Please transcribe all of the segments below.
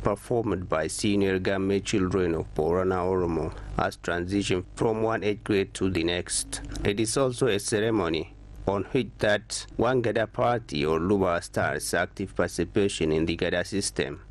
performed by senior Gamme children of Oromia Oromo has transitioned from one age grade to the next. It is also a ceremony on which that one Gada party or Luba starts active participation in the Gada system.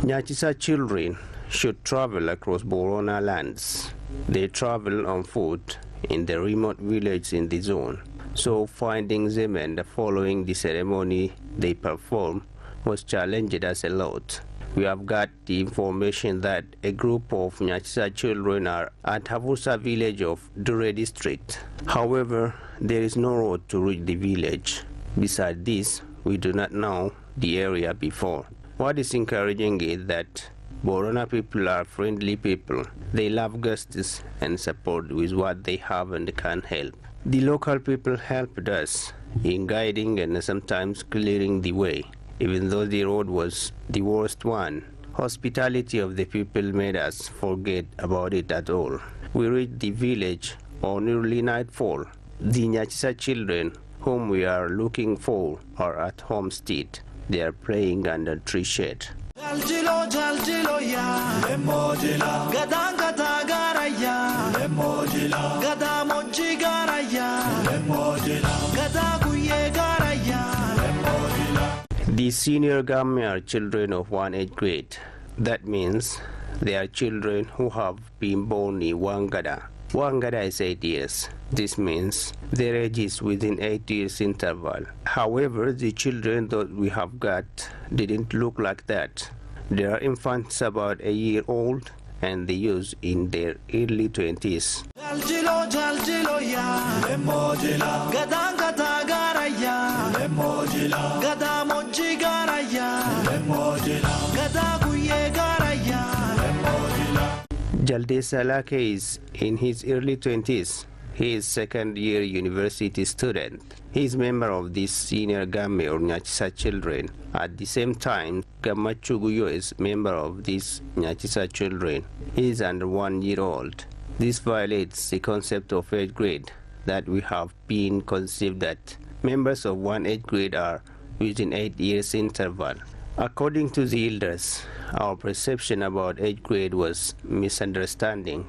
Nyachisa children should travel across Borona lands. They travel on foot in the remote village in the zone. So finding them and following the ceremony they perform was challenged as a lot. We have got the information that a group of Nyachisa children are at Havusa village of Dure district. However, there is no road to reach the village. Besides this, we do not know the area before. What is encouraging is that Borona people are friendly people. They love justice and support with what they have and can help. The local people helped us in guiding and sometimes clearing the way. Even though the road was the worst one, hospitality of the people made us forget about it at all. We reached the village on early nightfall. The Nyachisa children whom we are looking for are at homestead. They are playing under tree shade. The senior Gamme are children of one age grade. That means they are children who have been born in one Gada. One Gada is 8 years. This means their age is within 8 years interval. However, the children that we have got didn't look like that. They are infants about a year old and the youth in their early 20s. Jalde Salake is in his early 20s. He is second-year university student. He is member of this senior Gamme or Nyachisa children. At the same time, Gamma Chuguyo is member of these Nyachisa children. He is under 1 year old. This violates the concept of age grade that we have been conceived that members of one age grade are within 8 years interval. According to the elders, our perception about age grade was misunderstanding.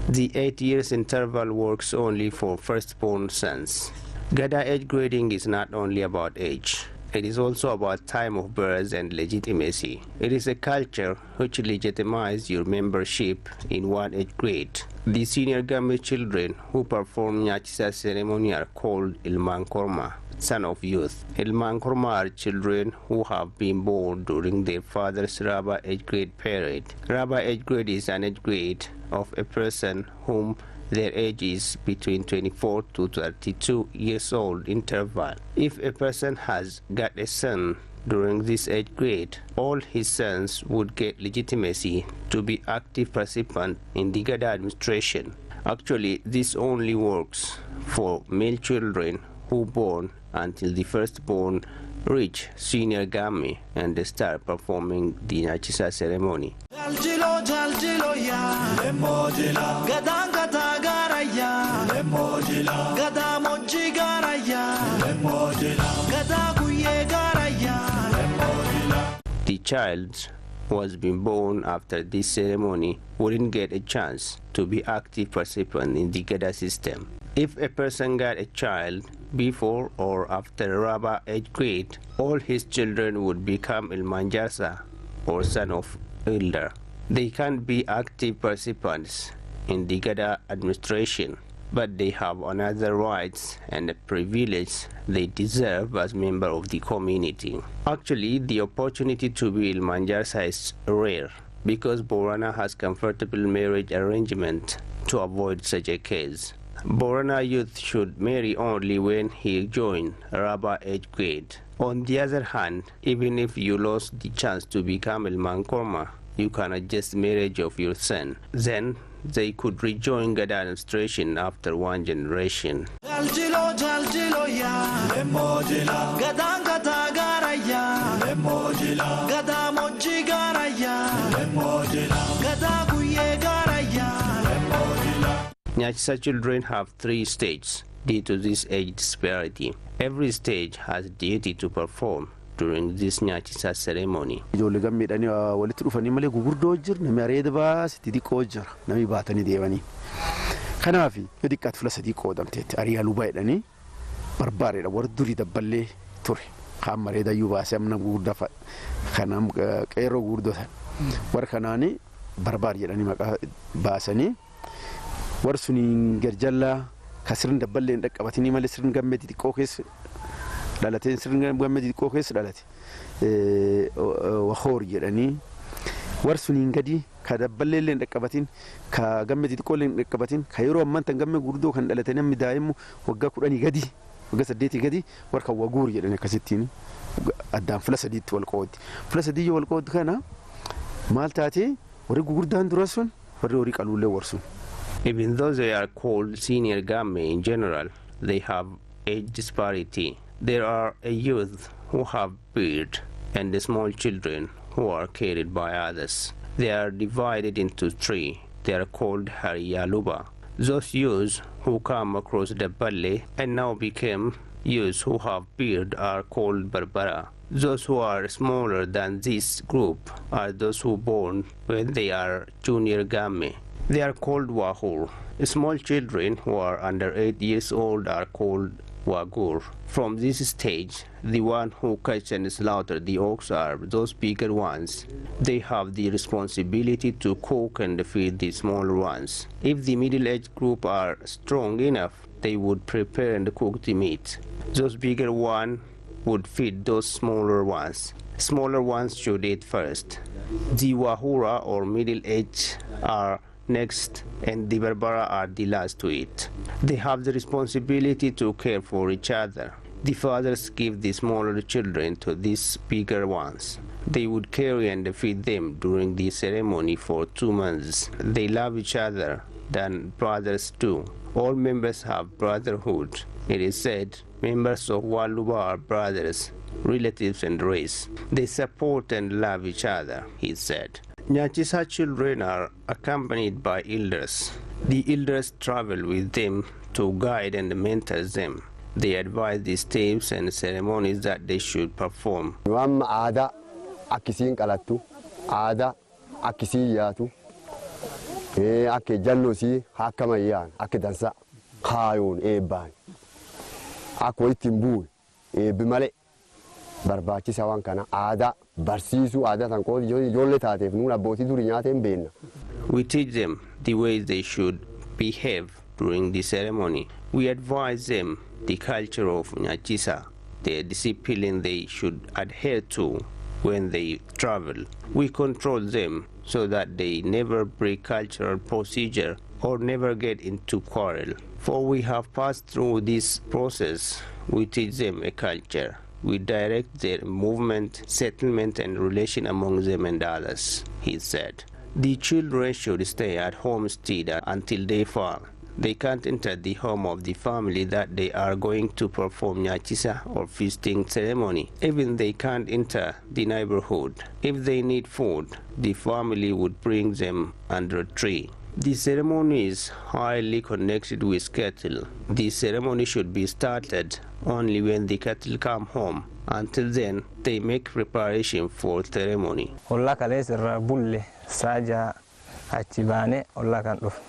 The 8 years interval works only for firstborn sons. Gada age grading is not only about age. It is also about time of birth and legitimacy. It is a culture which legitimizes your membership in one age grade. The senior Gamme children who perform Nyachisa ceremony are called Ilmankorma, son of youth. Ilmankorma are children who have been born during their father's Raba age grade period. Raba age grade is an age grade of a person whom their age is between 24 to 32 years old interval. If a person has got a son during this age grade, all his sons would get legitimacy to be active participants in the Gada administration. Actually, this only works for male children who born until the firstborn reach senior Gamme and they start performing the Nyachisa ceremony. The child who has been born after this ceremony wouldn't get a chance to be active participant in the Gada system. If a person got a child before or after Raba age grade, all his children would become Ilmanjasa or son of elder. They can't be active participants in the Gada administration, but they have another rights and privilege they deserve as member of the community. Actually, the opportunity to be Ilmanjasa is rare because Borana has comfortable marriage arrangement to avoid such a case. Borana youth should marry only when he joins Raba age grade. On the other hand, even if you lost the chance to become Ilmankorma, you can adjust marriage of your son. Then they could rejoin Gada administration after one generation. Nyachisa children have 3 stages due to this age disparity. Every stage has a duty to perform during this Nyachisa ceremony. Warsunin gerjalla kasrin dabballe ndak qabatini male sirrin gammeti qoqes dalateen sirrin gammeti qoqes dalati wa khor jedani warsunin gadi ka dabballe ndak qabatin ka gammeti qolen ndak qabatin ka yero amman tan gamme gurdo kan dalateen mi daimu wagga kudani gadi wagga sadeti gadi warka wagur jedani kasitini addam flasadit wal qod flasadi wal qod kana maltati wari gurdan durasun wari qalule warsun. Even though they are called senior gamme in general, they have age disparity. There are a youth who have beard and the small children who are carried by others. They are divided into 3. They are called Hariyaluba. Those youths who come across the Balle and now became youths who have beard are called Barbara. Those who are smaller than this group are those who born when they are junior gamme. They are called Wahur. Small children who are under 8 years old are called Wagur. From this stage, the one who catch and slaughter the ox are those bigger ones. They have the responsibility to cook and feed the smaller ones. If the middle-aged group are strong enough, they would prepare and cook the meat. Those bigger ones would feed those smaller ones. Smaller ones should eat first. The Wahura or middle-aged are next, and the Barbara are the last to eat. They have the responsibility to care for each other. The fathers give the smaller children to these bigger ones. They would carry and feed them during the ceremony for 2 months. They love each other than brothers do. All members have brotherhood. It is said members of Waluba are brothers, relatives and race. They support and love each other, he said. Nyachisa children are accompanied by elders. The elders travel with them to guide and mentor them. They advise the steps and ceremonies that they should perform. Ada akisin kalatu, ada akisiyatu, ake jallosi hakamayan, ake dansa, kayun eban, ako itimbu, bimale. Barbaachisa waan kana aadaa barsiisuu aadaa tan qoodi ijoollee taateef nuun abbootii durii nyaateen beenna. We teach them the way they should behave during the ceremony. We advise them the culture of Nyachisa, the discipline they should adhere to when they travel. We control them so that they never break cultural procedure or never get into quarrel. For we have passed through this process, we teach them a culture. We direct their movement, settlement, and relation among them and others, he said. The children should stay at homestead until they fall. They can't enter the home of the family that they are going to perform Nyachisa or feasting ceremony. Even they can't enter the neighborhood. If they need food, the family would bring them under a tree. The ceremony is highly connected with cattle. The ceremony should be started only when the cattle come home. Until then, they make preparation for ceremony. Olla kales rabulle saja achibane olla kan dufne.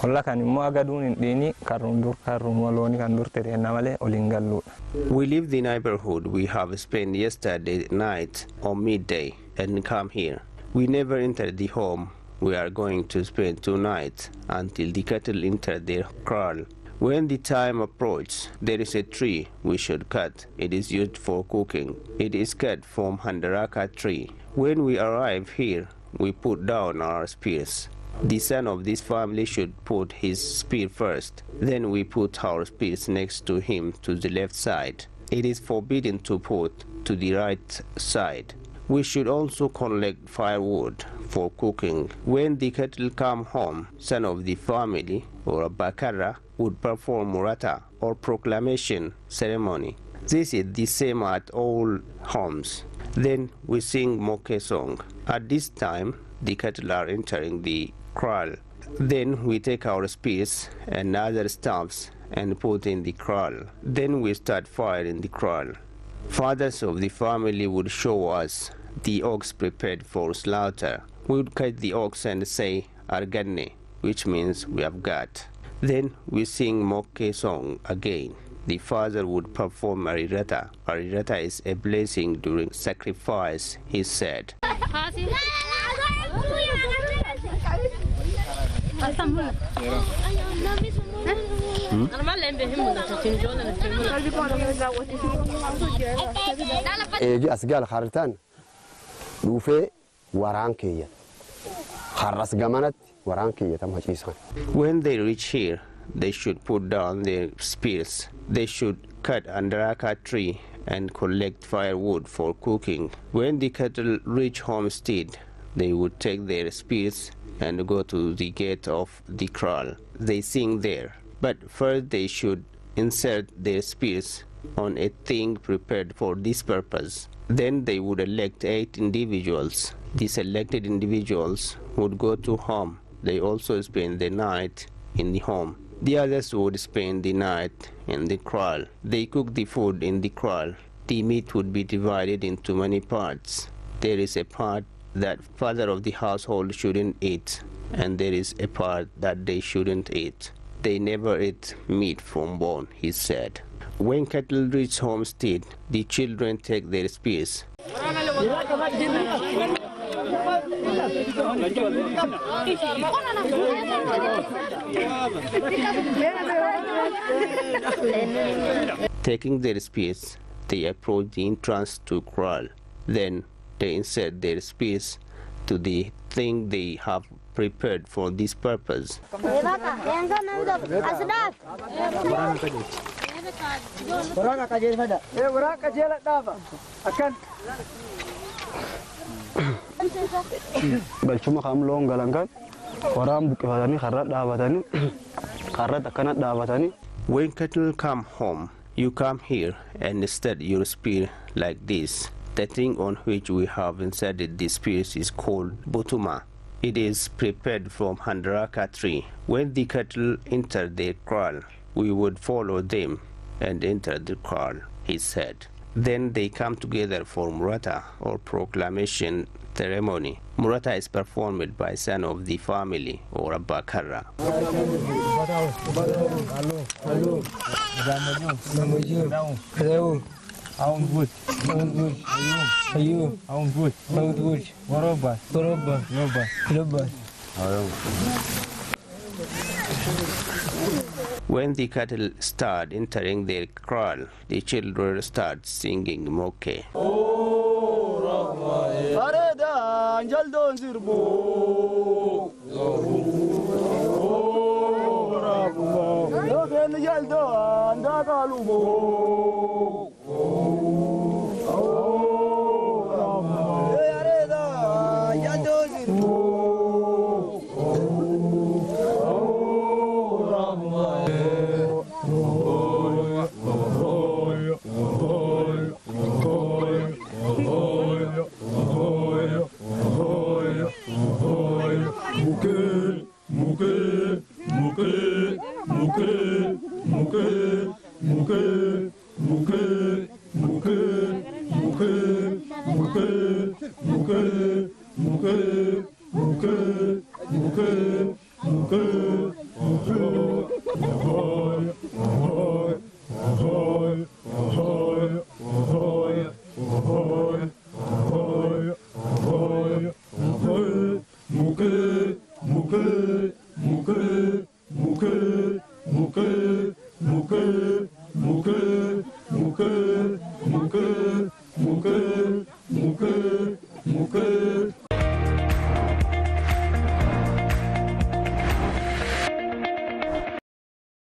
Olla kan immo agadun indini karundur karumoloni kan durtere namale olingallu. We leave the neighborhood we have spent yesterday night or midday and come here. We never enter the home we are going to spend 2 nights until the cattle enter their kraal. When the time approaches, there is a tree we should cut. It is used for cooking. It is cut from Handaraka tree. When we arrive here, we put down our spears. The son of this family should put his spear first. Then we put our spears next to him to the left side. It is forbidden to put to the right side. We should also collect firewood for cooking. When the cattle come home, son of the family or a bakara would perform murata or proclamation ceremony. This is the same at all homes. Then we sing moke song. At this time, the cattle are entering the kraal. Then we take our spears and other stuffs and put in the kraal. Then we start fire in the kraal. Fathers of the family would show us the ox prepared for slaughter. We would cut the ox and say arganne, which means we have got. Then we sing moke song again. The father would perform arirata. Arirata is a blessing during sacrifice, he said. Asgal Hartan Lufe Waranke Haras Gamanat Waranke Tamachisan. When they reach here, they should put down their spears. They should cut under a tree and collect firewood for cooking. When the cattle reach homestead, they would take their spears and go to the gate of the kraal. They sing there. But first they should insert their spears on a thing prepared for this purpose. Then they would elect 8 individuals. The selected individuals would go to home. They also spend the night in the home. The others would spend the night in the kraal. They cook the food in the kraal. The meat would be divided into many parts. There is a part that father of the household shouldn't eat, and there is a part that they shouldn't eat. They never eat meat from bone, he said. When cattle reach homestead, the children take their spears. Taking their spears, they approach the entrance to kraal. Then they insert their spears to the thing they have prepared for this purpose. Galchuma kamlong galangan waram bukifatani kharrat dhabatani kharrat akkanat dhabatani. When cattle come home, you come here and set your spear like this. The thing on which we have inserted the spears is called butuma. It is prepared from handraka tree. When the cattle enter the kraal, we would follow them and enter the kraal, he said. Then they come together for murata or proclamation ceremony. Murata is performed by son of the family or a bakara. When the cattle start entering their kraal, the children start singing moke.